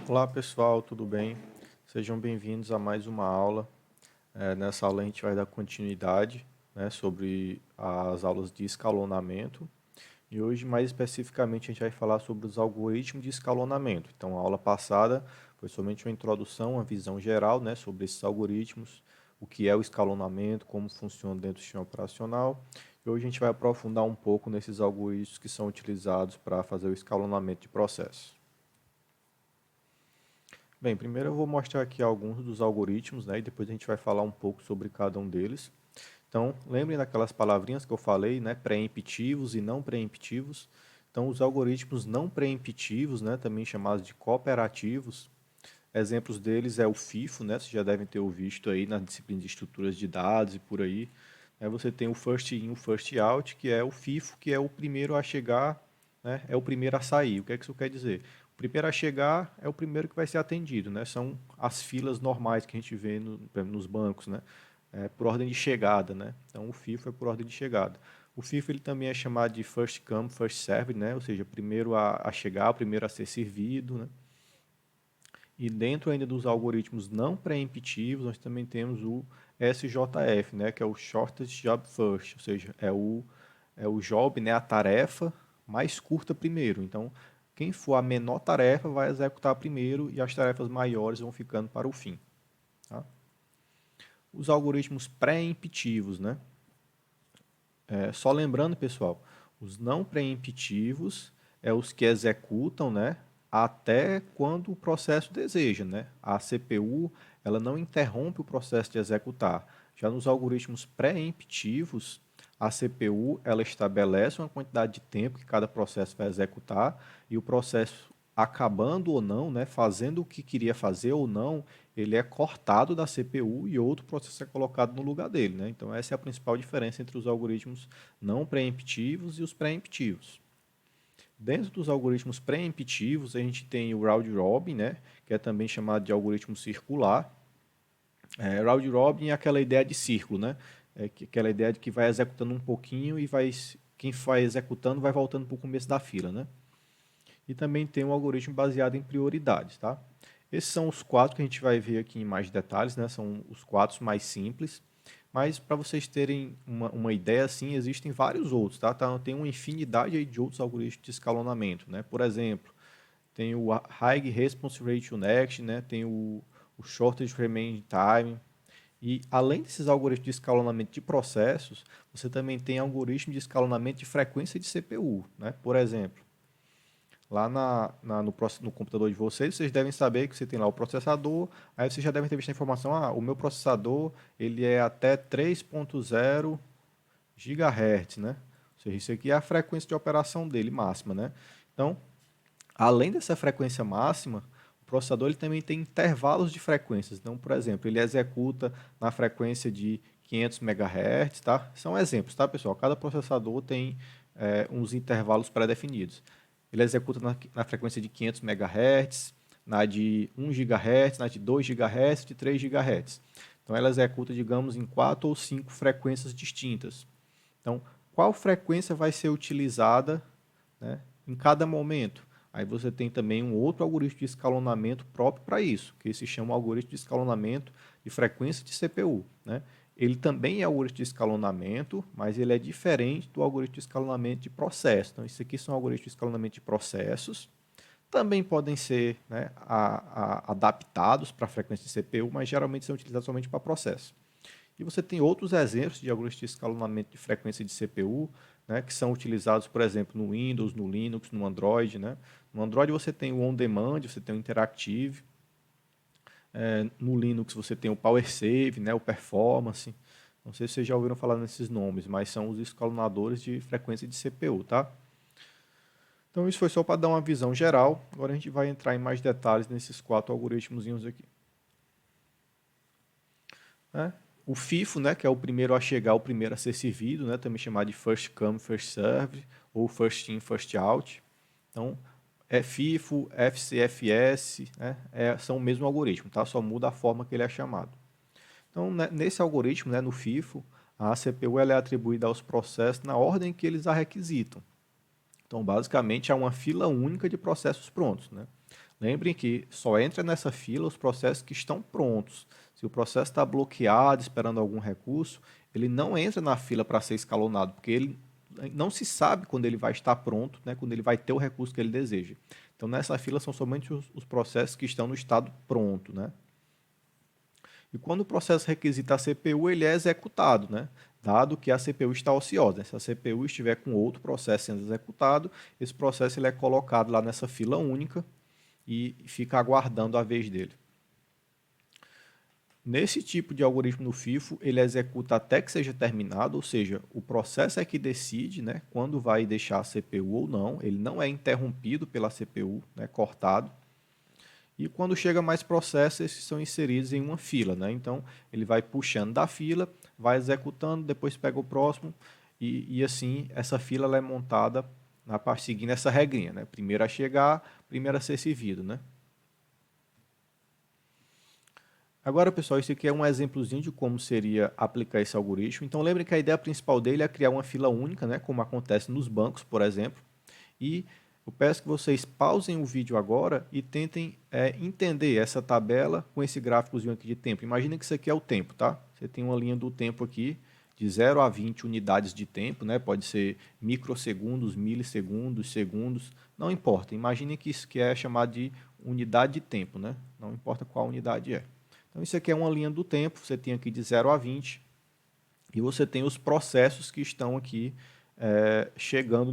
Olá pessoal, tudo bem? Sejam bem-vindos a mais uma aula. Nessa aula a gente vai dar continuidade, né, sobre as aulas de escalonamento e hoje mais especificamente a gente vai falar sobre os algoritmos de escalonamento. Então a aula passada foi somente uma introdução, uma visão geral, né, sobre esses algoritmos, o que é o escalonamento, como funciona dentro do sistema operacional. E hoje a gente vai aprofundar um pouco nesses algoritmos que são utilizados para fazer o escalonamento de processos. Bem, primeiro eu vou mostrar aqui alguns dos algoritmos, né, e depois a gente vai falar um pouco sobre cada um deles. Então, lembrem daquelas palavrinhas que eu falei, né, preemptivos e não preemptivos. Então, os algoritmos não preemptivos, né, também chamados de cooperativos, exemplos deles é o FIFO, né, vocês já devem ter visto aí na disciplina de estruturas de dados e por aí. Aí você tem o first in, o first out, que é o FIFO, que é o primeiro a chegar, né, é o primeiro a sair. O que é que isso quer dizer? O primeiro a chegar é o primeiro que vai ser atendido, né? São as filas normais que a gente vê nos bancos, né? Por ordem de chegada, né? Então o FIFO é por ordem de chegada. O FIFO ele também é chamado de first come, first served, né? Ou seja, o primeiro a chegar, o primeiro a ser servido, né? E dentro ainda dos algoritmos não preemptivos, nós também temos o SJF, né, que é o Shortest Job First, ou seja, é o job, né, a tarefa mais curta primeiro. Então, quem for a menor tarefa vai executar primeiro e as tarefas maiores vão ficando para o fim. Tá? Os algoritmos pré-emptivos, né? Só lembrando, pessoal, os não preemptivos é os que executam, né, até quando o processo deseja, né? A CPU, ela não interrompe o processo de executar. Já nos algoritmos pré-emptivos, a CPU, ela estabelece uma quantidade de tempo que cada processo vai executar e o processo acabando ou não, né, fazendo o que queria fazer ou não, ele é cortado da CPU e outro processo é colocado no lugar dele, né? Então essa é a principal diferença entre os algoritmos não preemptivos e os preemptivos. Dentro dos algoritmos preemptivos, a gente tem o round robin, né, que é também chamado de algoritmo circular. Round robin é aquela ideia de círculo, né? Aquela ideia de que vai executando um pouquinho e quem vai executando vai voltando para o começo da fila, né? E também tem um algoritmo baseado em prioridades, tá? Esses são os quatro que a gente vai ver aqui em mais detalhes, né? São os quatro mais simples, mas para vocês terem uma ideia, assim, existem vários outros, tá? Tem uma infinidade aí de outros algoritmos de escalonamento, né? Por exemplo, tem o High Response Rate to Next, né? Tem o Shortest Remaining Time, e além desses algoritmos de escalonamento de processos, você também tem algoritmos de escalonamento de frequência de CPU, né? Por exemplo, lá no computador de vocês devem saber que você tem lá o processador, aí vocês já devem ter visto a informação, o meu processador ele é até 3.0 GHz, né? Ou seja, isso aqui é a frequência de operação dele máxima, né? Então, além dessa frequência máxima, o processador ele também tem intervalos de frequências. Então, por exemplo, ele executa na frequência de 500 MHz, tá? São exemplos, tá, pessoal? Cada processador tem uns intervalos pré-definidos. Ele executa na frequência de 500 MHz, na de 1 GHz, na de 2 GHz, de 3 GHz. Então, ela executa, digamos, em 4 ou 5 frequências distintas. Então, qual frequência vai ser utilizada, né, em cada momento? Aí você tem também um outro algoritmo de escalonamento próprio para isso, que se chama algoritmo de escalonamento de frequência de CPU, né? Ele também é algoritmo de escalonamento, mas ele é diferente do algoritmo de escalonamento de processo. Então, isso aqui são algoritmos de escalonamento de processos, também podem ser, né, adaptados para a frequência de CPU, mas geralmente são utilizados somente para processo. E você tem outros exemplos de algoritmos de escalonamento de frequência de CPU, né, que são utilizados, por exemplo, no Windows, no Linux, no Android. Né? No Android você tem o On Demand, você tem o Interactive. No Linux você tem o PowerSave, né, o Performance. Não sei se vocês já ouviram falar nesses nomes, mas são os escalonadores de frequência de CPU. Tá? Então isso foi só para dar uma visão geral. Agora a gente vai entrar em mais detalhes nesses quatro algoritmos aqui. Né? O FIFO, né, que é o primeiro a chegar, o primeiro a ser servido, né, também chamado de First Come, First Serve, ou First In, First Out. Então, FIFO, FCFS, né, são o mesmo algoritmo, tá? Só muda a forma que ele é chamado. Então, né, nesse algoritmo, né, no FIFO, a CPU ela é atribuída aos processos na ordem que eles a requisitam. Então, basicamente, há uma fila única de processos prontos. Né? Lembrem que só entra nessa fila os processos que estão prontos. Se o processo está bloqueado, esperando algum recurso, ele não entra na fila para ser escalonado, porque ele não se sabe quando ele vai estar pronto, né, quando ele vai ter o recurso que ele deseja. Então, nessa fila são somente os processos que estão no estado pronto, né? E quando o processo requisita a CPU, ele é executado, né? Dado que a CPU está ociosa. Se a CPU estiver com outro processo sendo executado, esse processo ele é colocado lá nessa fila única e fica aguardando a vez dele. Nesse tipo de algoritmo no FIFO, ele executa até que seja terminado, ou seja, o processo é que decide, né, quando vai deixar a CPU ou não, ele não é interrompido pela CPU, né, cortado. E quando chega mais processos, esses são inseridos em uma fila, né? Então, ele vai puxando da fila, vai executando, depois pega o próximo, e assim, essa fila ela é montada na parte seguindo essa regrinha, né? Primeiro a chegar, primeiro a ser servido, né? Agora, pessoal, isso aqui é um exemplozinho de como seria aplicar esse algoritmo. Então, lembre que a ideia principal dele é criar uma fila única, né? Como acontece nos bancos, por exemplo, e eu peço que vocês pausem o vídeo agora e tentem entender essa tabela com esse gráficozinho aqui de tempo. Imagina que isso aqui é o tempo, tá? Você tem uma linha do tempo aqui de 0 a 20 unidades de tempo, né? Pode ser microsegundos, milissegundos, segundos, não importa. Imagine que isso que é chamado de unidade de tempo, né? Não importa qual unidade é. Então isso aqui é uma linha do tempo, você tem aqui de 0 a 20 e você tem os processos que estão aqui chegando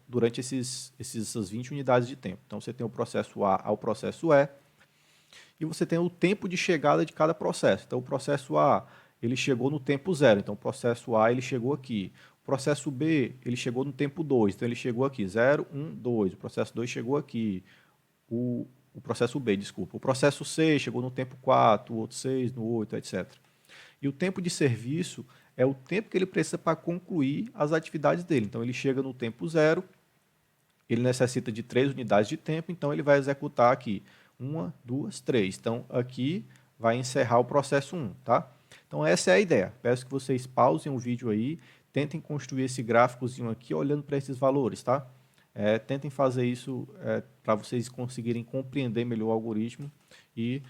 durante essas 20 unidades de tempo. Então, você tem o processo A ao processo E, e você tem o tempo de chegada de cada processo. Então, o processo A, ele chegou no tempo 0, então o processo A ele chegou aqui. O processo B, ele chegou no tempo 2, então ele chegou aqui, 0, 1, 2. O processo 2 chegou aqui. O processo B, desculpa. O processo C chegou no tempo 4, o outro 6, no 8, etc. E o tempo de serviço é o tempo que ele precisa para concluir as atividades dele. Então, ele chega no tempo 0, ele necessita de 3 unidades de tempo, então ele vai executar aqui 1, 2, 3. Então, aqui vai encerrar o processo 1, tá? Então, essa é a ideia. Peço que vocês pausem o vídeo aí, tentem construir esse gráficozinho aqui olhando para esses valores, tá? Tentem fazer isso para vocês conseguirem compreender melhor o algoritmo e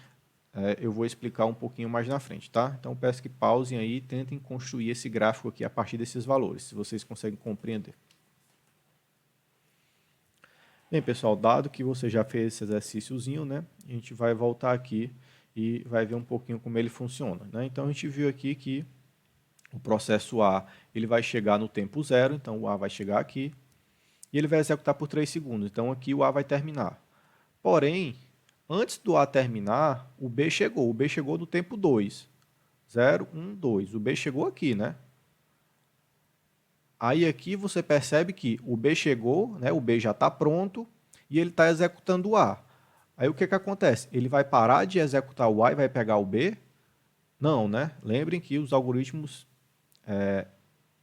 eu vou explicar um pouquinho mais na frente, tá? Então, peço que pausem aí e tentem construir esse gráfico aqui a partir desses valores, se vocês conseguem compreender. Bem, pessoal, dado que você já fez esse exercíciozinho, né? A gente vai voltar aqui e vai ver um pouquinho como ele funciona, né? Então, a gente viu aqui que o processo A ele vai chegar no tempo 0, então o A vai chegar aqui, e ele vai executar por 3 segundos, então aqui o A vai terminar. Porém, antes do A terminar, o B chegou no tempo 2. 0, 1, 2. O B chegou aqui, né? Aí aqui você percebe que o B chegou, né? O B já está pronto e ele está executando o A. Aí o que, que acontece? Ele vai parar de executar o A e vai pegar o B? Não, né? Lembrem que os algoritmos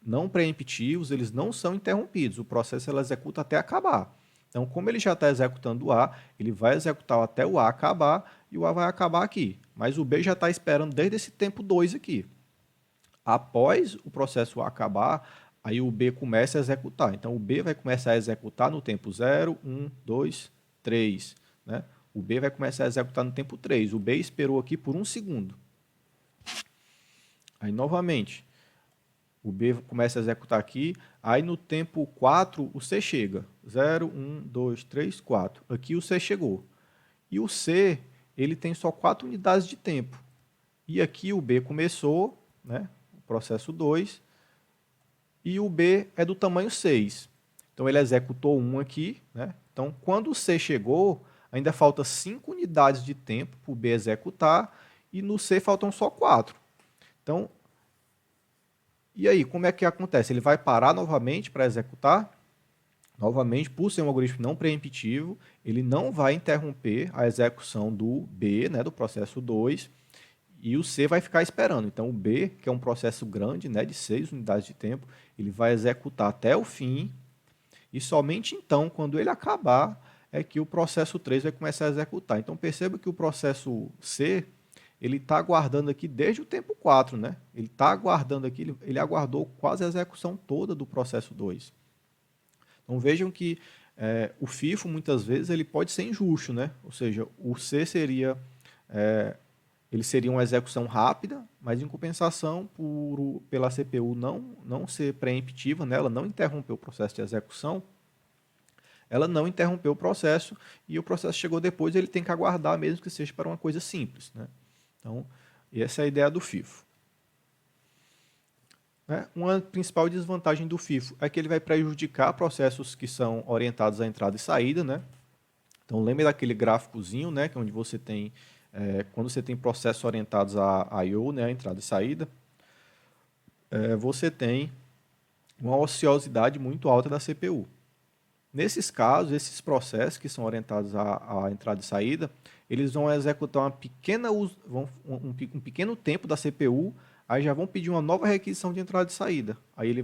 não preemptivos, eles não são interrompidos. O processo ele executa até acabar. Então, como ele já está executando o A, ele vai executar até o A acabar e o A vai acabar aqui. Mas o B já está esperando desde esse tempo 2 aqui. Após o processo A acabar, aí o B começa a executar. Então, o B vai começar a executar no tempo 0, 1, 2, 3. Né? O B vai começar a executar no tempo 3. O B esperou aqui por 1 segundo. Aí, novamente, o B começa a executar aqui. Aí, no tempo 4, o C chega. 0, 1, 2, 3, 4. Aqui o C chegou. E o C, ele tem só 4 unidades de tempo. E aqui o B começou, né? O processo 2, e o B é do tamanho 6. Então, ele executou 1 aqui. Né? Então, quando o C chegou, ainda falta 5 unidades de tempo para o B executar, e no C faltam só 4. Então, e aí, como é que acontece? Ele vai parar novamente para executar? Novamente, por ser um algoritmo não preemptivo, ele não vai interromper a execução do B, né, do processo 2, e o C vai ficar esperando. Então, o B, que é um processo grande, né, de 6 unidades de tempo, ele vai executar até o fim, e somente então, quando ele acabar, é que o processo 3 vai começar a executar. Então, perceba que o processo C, ele está aguardando aqui desde o tempo 4, né? Ele está aguardando aqui, ele aguardou quase a execução toda do processo 2. Então, vejam que o FIFO, muitas vezes, ele pode ser injusto, né? Ou seja, o C seria, ele seria uma execução rápida, mas em compensação, pela CPU não ser preemptiva, né? Ela não interrompeu o processo de execução, ela não interrompeu o processo e o processo chegou depois, ele tem que aguardar mesmo que seja para uma coisa simples, né? Então, essa é a ideia do FIFO. Né? Uma principal desvantagem do FIFO é que ele vai prejudicar processos que são orientados à entrada e saída, né? Então, lembre daquele gráficozinho, né, que é onde você tem, quando você tem processos orientados a I/O, né, a entrada e saída, você tem uma ociosidade muito alta da CPU. Nesses casos, esses processos que são orientados à entrada e saída, eles vão executar uma pequena, um pequeno tempo da CPU, aí já vão pedir uma nova requisição de entrada e saída. Aí ele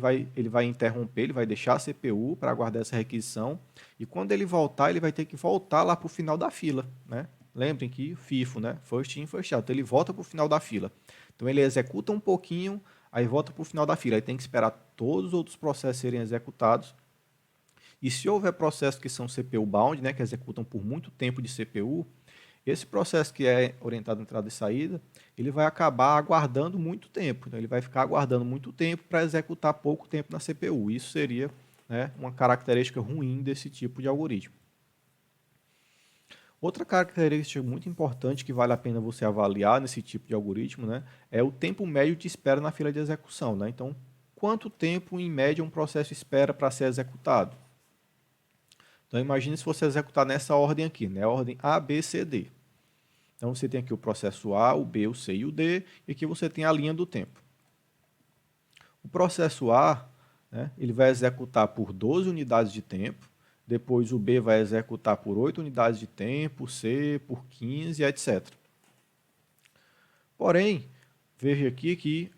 vai interromper, ele vai deixar a CPU para aguardar essa requisição, e quando ele voltar, ele vai ter que voltar lá para o final da fila. Né? Lembrem que FIFO, né? First in, first out. Então ele volta para o final da fila. Então ele executa um pouquinho, aí volta para o final da fila. Aí tem que esperar todos os outros processos serem executados. E se houver processos que são CPU bound, né, que executam por muito tempo de CPU, esse processo que é orientado à entrada e saída, ele vai acabar aguardando muito tempo. Então, ele vai ficar aguardando muito tempo para executar pouco tempo na CPU. Isso seria, né, uma característica ruim desse tipo de algoritmo. Outra característica muito importante que vale a pena você avaliar nesse tipo de algoritmo, né, é o tempo médio de espera na fila de execução. Né? Então, quanto tempo, em média, um processo espera para ser executado? Então, imagine se você executar nessa ordem aqui, né? Ordem A, B, C, D. Então, você tem aqui o processo A, o B, o C e o D, e aqui você tem a linha do tempo. O processo A, né, ele vai executar por 12 unidades de tempo, depois o B vai executar por 8 unidades de tempo, o C por 15, etc. Porém, veja aqui que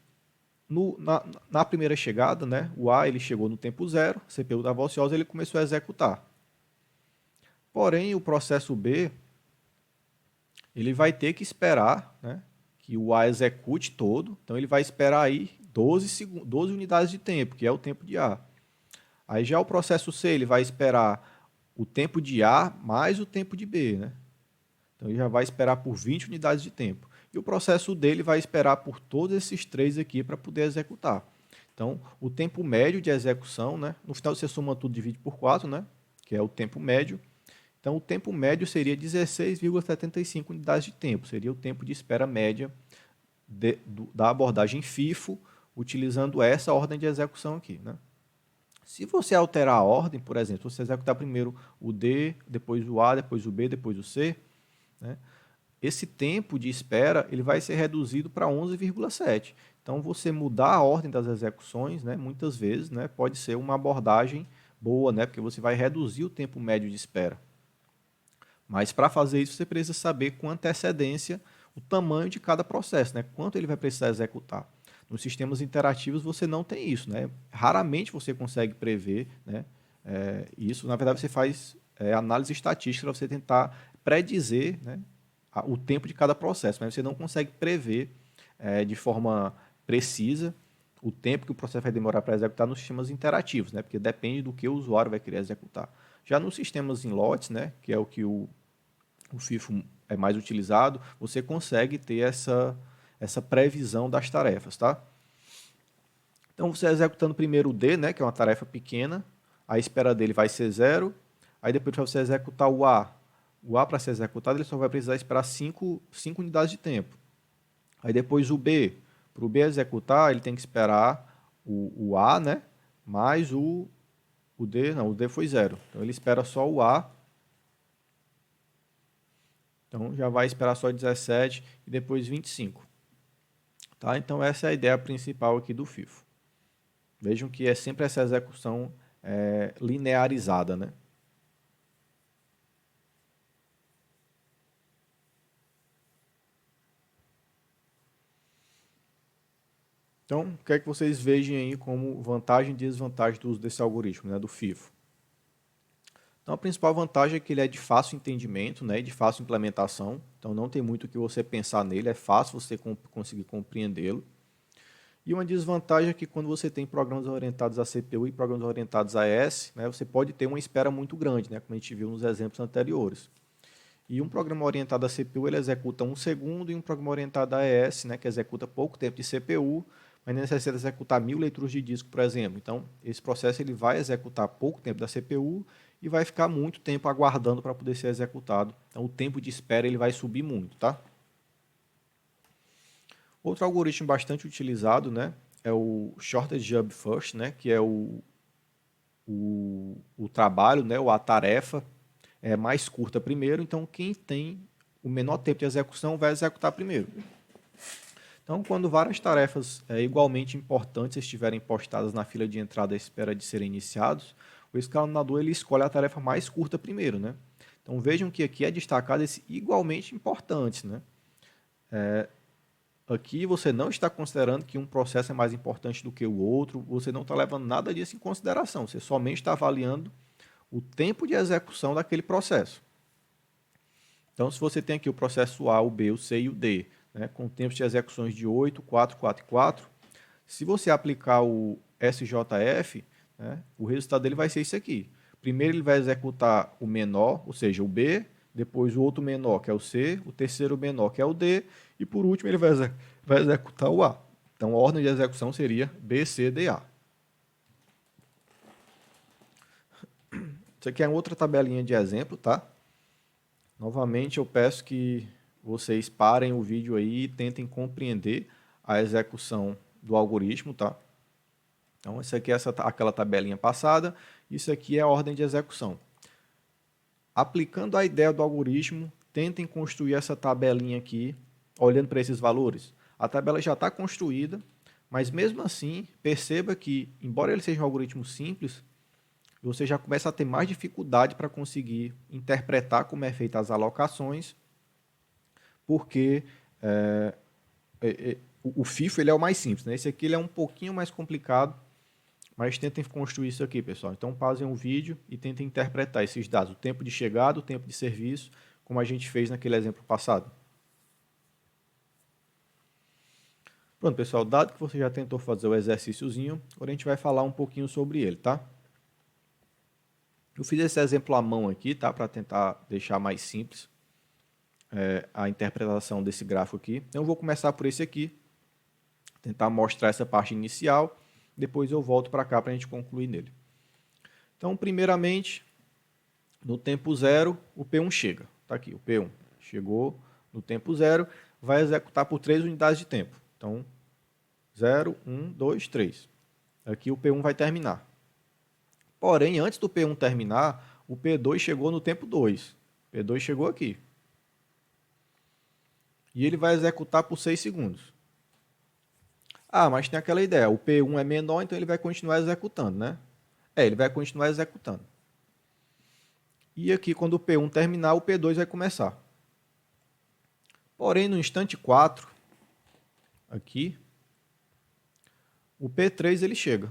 na primeira chegada, né, o A ele chegou no tempo zero, a CPU estava ociosa, ele começou a executar. Porém, o processo B, ele vai ter que esperar, né, que o A execute todo. Então, ele vai esperar aí 12 unidades de tempo, que é o tempo de A. Aí já o processo C, ele vai esperar o tempo de A mais o tempo de B. Né? Então, ele já vai esperar por 20 unidades de tempo. E o processo D, ele vai esperar por todos esses três aqui para poder executar. Então, o tempo médio de execução, né, no final você soma tudo e divide por 4, né, que é o tempo médio. Então, o tempo médio seria 16,75 unidades de tempo, seria o tempo de espera média da abordagem FIFO, utilizando essa ordem de execução aqui. Né? Se você alterar a ordem, por exemplo, você executar primeiro o D, depois o A, depois o B, depois o C, né? Esse tempo de espera ele vai ser reduzido para 11,7. Então, você mudar a ordem das execuções, né, muitas vezes, né, pode ser uma abordagem boa, né, porque você vai reduzir o tempo médio de espera. Mas para fazer isso, você precisa saber com antecedência o tamanho de cada processo, né? Quanto ele vai precisar executar. Nos sistemas interativos você não tem isso, né? Raramente você consegue prever, né, isso. Na verdade, você faz análise estatística para você tentar predizer, né, o tempo de cada processo, mas você não consegue prever de forma precisa o tempo que o processo vai demorar para executar nos sistemas interativos, né? Porque depende do que o usuário vai querer executar. Já nos sistemas em lotes, né, que é o que o FIFO é mais utilizado, você consegue ter essa previsão das tarefas. Tá? Então, você executando primeiro o D, né, que é uma tarefa pequena, a espera dele vai ser 0, aí depois para você executar o A para ser executado, ele só vai precisar esperar 5 unidades de tempo. Aí depois o B, para o B executar, ele tem que esperar o A, né, mais o D, não, o D foi 0. Então ele espera só o A. Então já vai esperar só 17 e depois 25. Tá? Então essa é a ideia principal aqui do FIFO. Vejam que é sempre essa execução linearizada, né? Então, o que é que vocês vejam aí como vantagem e desvantagem do uso desse algoritmo, né, do FIFO? Então, a principal vantagem é que ele é de fácil entendimento, né, de fácil implementação. Então, não tem muito o que você pensar nele, é fácil você conseguir compreendê-lo. E uma desvantagem é que quando você tem programas orientados a CPU e programas orientados a ES, né, você pode ter uma espera muito grande, né, como a gente viu nos exemplos anteriores. E um programa orientado a CPU ele executa 1 segundo, e um programa orientado a ES, né, que executa pouco tempo de CPU, mas necessita executar 1000 leituras de disco, por exemplo. Então, esse processo ele vai executar pouco tempo da CPU e vai ficar muito tempo aguardando para poder ser executado. Então, o tempo de espera ele vai subir muito, tá? Outro algoritmo bastante utilizado, né, é o Shortest Job First, né, que é o trabalho, né, ou a tarefa mais curta primeiro. Então, quem tem o menor tempo de execução vai executar primeiro. Então, quando várias tarefas igualmente importantes estiverem postadas na fila de entrada à espera de serem iniciados, o escalonador ele escolhe a tarefa mais curta primeiro, né? Então, vejam que aqui é destacado esse igualmente importantes, né? Aqui você não está considerando que um processo é mais importante do que o outro, você não está levando nada disso em consideração, você somente está avaliando o tempo de execução daquele processo. Então, se você tem aqui o processo A, o B, o C e o D, né, com tempos de execuções de 8, 4, 4 e 4, se você aplicar o SJF, né, o resultado dele vai ser isso aqui. Primeiro ele vai executar o menor, ou seja, o B, depois o outro menor, que é o C, o terceiro menor, que é o D, e por último ele vai executar o A. Então a ordem de execução seria B, C, D, A. Isso aqui é outra tabelinha de exemplo, tá? Novamente eu peço que vocês parem o vídeo aí e tentem compreender a execução do algoritmo, tá? Então, isso aqui é aquela tabelinha passada, isso aqui é a ordem de execução. Aplicando a ideia do algoritmo, tentem construir essa tabelinha aqui, olhando para esses valores. A tabela já está construída, mas mesmo assim, perceba que, embora ele seja um algoritmo simples, você já começa a ter mais dificuldade para conseguir interpretar como é feita as alocações, porque o FIFO ele é o mais simples, né? Esse aqui ele é um pouquinho mais complicado, mas tentem construir isso aqui, pessoal. Então, pausem o vídeo e tentem interpretar esses dados, o tempo de chegada, o tempo de serviço, como a gente fez naquele exemplo passado. Pronto, pessoal, dado que você já tentou fazer o exercíciozinho, agora a gente vai falar um pouquinho sobre ele, tá? Eu fiz esse exemplo à mão aqui, tá? Para tentar deixar mais simples a interpretação desse gráfico aqui. Então, eu vou começar por esse aqui, tentar mostrar essa parte inicial, depois eu volto para cá para a gente concluir nele. Então, primeiramente, no tempo zero, o P1 chega. Está aqui, o P1 chegou no tempo zero, vai executar por 3 unidades de tempo. Então, 0, 1, 2, 3. Aqui o P1 vai terminar. Porém, antes do P1 terminar, o P2 chegou no tempo 2. O P2 chegou aqui. E ele vai executar por 6 segundos. Ah, mas tem aquela ideia, o P1 é menor, então ele vai continuar executando, né? Ele vai continuar executando. E aqui, quando o P1 terminar, o P2 vai começar. Porém, no instante 4, aqui, o P3 ele chega.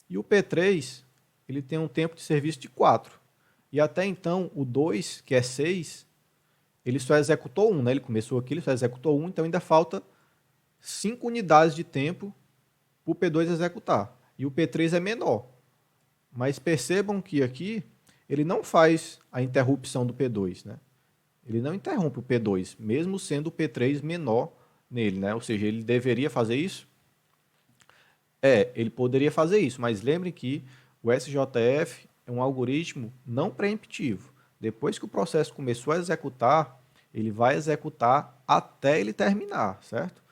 E o P3 ele tem um tempo de serviço de 4. E até então, o 2, que é 6, ele só executou 1, né? Ele começou aqui, ele só executou 1, então ainda falta 5 unidades de tempo para o P2 executar. E o P3 é menor. Mas percebam que aqui ele não faz a interrupção do P2, né? Ele não interrompe o P2, mesmo sendo o P3 menor nele, né? Ou seja, ele deveria fazer isso? Ele poderia fazer isso, mas lembre que o SJF é um algoritmo não preemptivo. Depois que o processo começou a executar, ele vai executar até ele terminar, certo?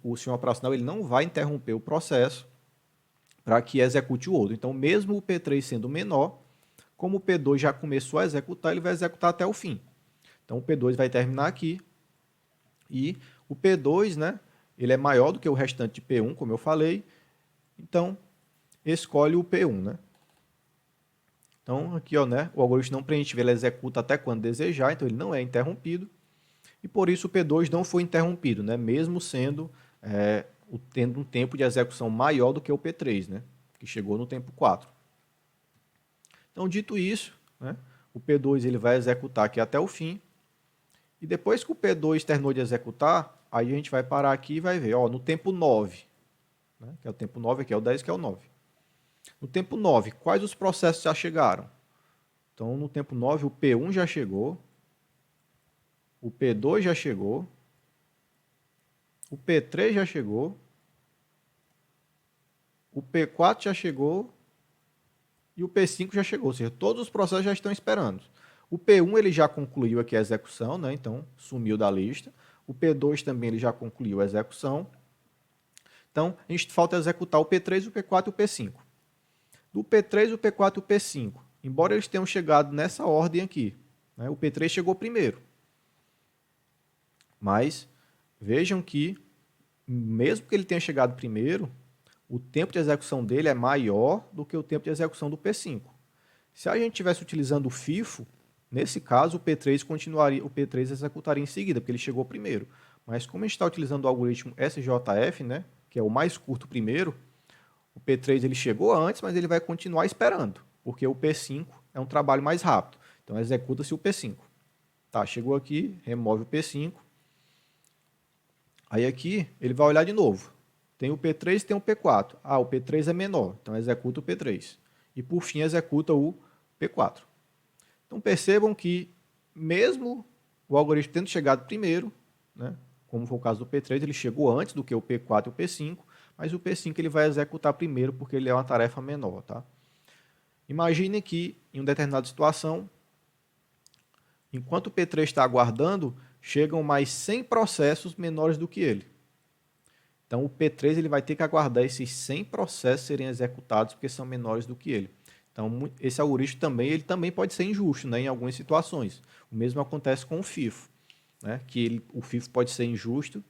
O sistema operacional ele não vai interromper o processo para que execute o outro. Então, mesmo o P3 sendo menor, como o P2 já começou a executar, ele vai executar até o fim. Então, o P2 vai terminar aqui e o P2, né, ele é maior do que o restante de P1, como eu falei, então escolhe o P1, né? Então, aqui, ó, né, o algoritmo não preemptivo ele executa até quando desejar, então ele não é interrompido, e por isso o P2 não foi interrompido, né, mesmo sendo tendo um tempo de execução maior do que o P3, né, que chegou no tempo 4. Então, dito isso, né, o P2 ele vai executar aqui até o fim, e depois que o P2 terminou de executar, Aí a gente vai parar aqui e vai ver, ó, no tempo 9, né, que é o tempo 9, aqui é o 10, que é o 9. No tempo 9, quais os processos já chegaram? Então, no tempo 9, o P1 já chegou, o P2 já chegou, o P3 já chegou, o P4 já chegou e o P5 já chegou, ou seja, todos os processos já estão esperando. O P1 ele já concluiu aqui a execução, né? Então sumiu da lista. O P2 também ele já concluiu a execução. Então a gente falta executar o P3, o P4 e o P5. Do P3, o P4 e o P5, embora eles tenham chegado nessa ordem aqui, né? O P3 chegou primeiro. Mas vejam que, mesmo que ele tenha chegado primeiro, o tempo de execução dele é maior do que o tempo de execução do P5. Se a gente estivesse utilizando o FIFO, nesse caso o P3 executaria em seguida, porque ele chegou primeiro. Mas como a gente está utilizando o algoritmo SJF, né, que é o mais curto primeiro, o P3 ele chegou antes, mas ele vai continuar esperando, porque o P5 é um trabalho mais rápido. Então executa-se o P5. Tá, chegou aqui, remove o P5. Aí aqui ele vai olhar de novo. Tem o P3 e tem o P4. Ah, o P3 é menor, então executa o P3. E por fim executa o P4. Então percebam que mesmo o algoritmo tendo chegado primeiro, né, como foi o caso do P3, ele chegou antes do que o P4 e o P5, mas o P5 ele vai executar primeiro porque ele é uma tarefa menor. Tá? Imagine que em uma determinada situação, enquanto o P3 está aguardando, chegam mais 100 processos menores do que ele. Então o P3 ele vai ter que aguardar esses 100 processos serem executados porque são menores do que ele. Então esse algoritmo ele também pode ser injusto, né, em algumas situações. O mesmo acontece com o FIFO, né, que o FIFO pode ser injusto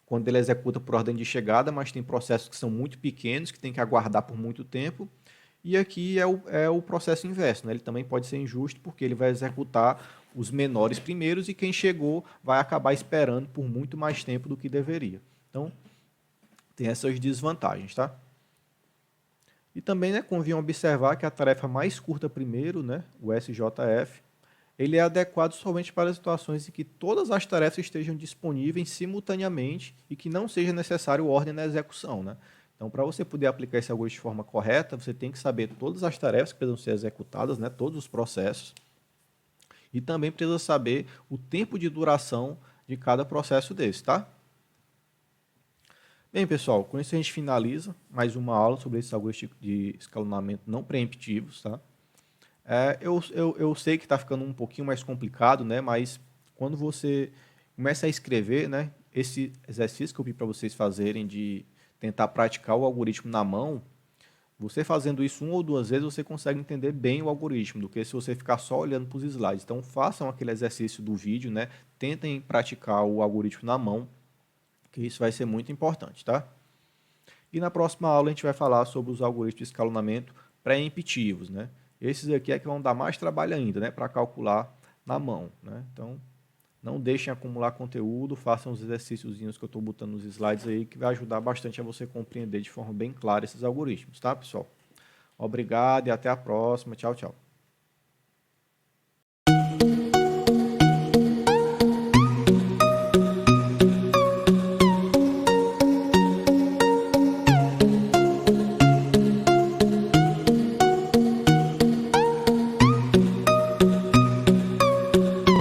quando ele executa por ordem de chegada, mas tem processos que são muito pequenos, que tem que aguardar por muito tempo. E aqui é o processo inverso, né? Ele também pode ser injusto porque ele vai executar os menores primeiros e quem chegou vai acabar esperando por muito mais tempo do que deveria. Então, tem essas desvantagens, tá? E também, né, convém observar que a tarefa mais curta primeiro, né, o SJF, ele é adequado somente para situações em que todas as tarefas estejam disponíveis simultaneamente e que não seja necessário ordem na execução, né? Então, para você poder aplicar esse algoritmo de forma correta, você tem que saber todas as tarefas que precisam ser executadas, né, todos os processos, e também precisa saber o tempo de duração de cada processo desse, tá? Bem, pessoal, com isso a gente finaliza mais uma aula sobre esses algoritmos de escalonamento não preemptivos, tá? Eu sei que está ficando um pouquinho mais complicado, né? Mas quando você começa a escrever, né? Esse exercício que eu pedi para vocês fazerem de tentar praticar o algoritmo na mão, você fazendo isso uma ou duas vezes, você consegue entender bem o algoritmo, do que se você ficar só olhando para os slides. Então, façam aquele exercício do vídeo, né? Tentem praticar o algoritmo na mão, que isso vai ser muito importante, tá? E na próxima aula a gente vai falar sobre os algoritmos de escalonamento pré-emptivos, né? Esses aqui é que vão dar mais trabalho ainda, né, para calcular na mão, né? Então, não deixem acumular conteúdo, façam os exercícios que eu estou botando nos slides aí, que vai ajudar bastante a você compreender de forma bem clara esses algoritmos, tá, pessoal? Obrigado e até a próxima. Tchau, tchau.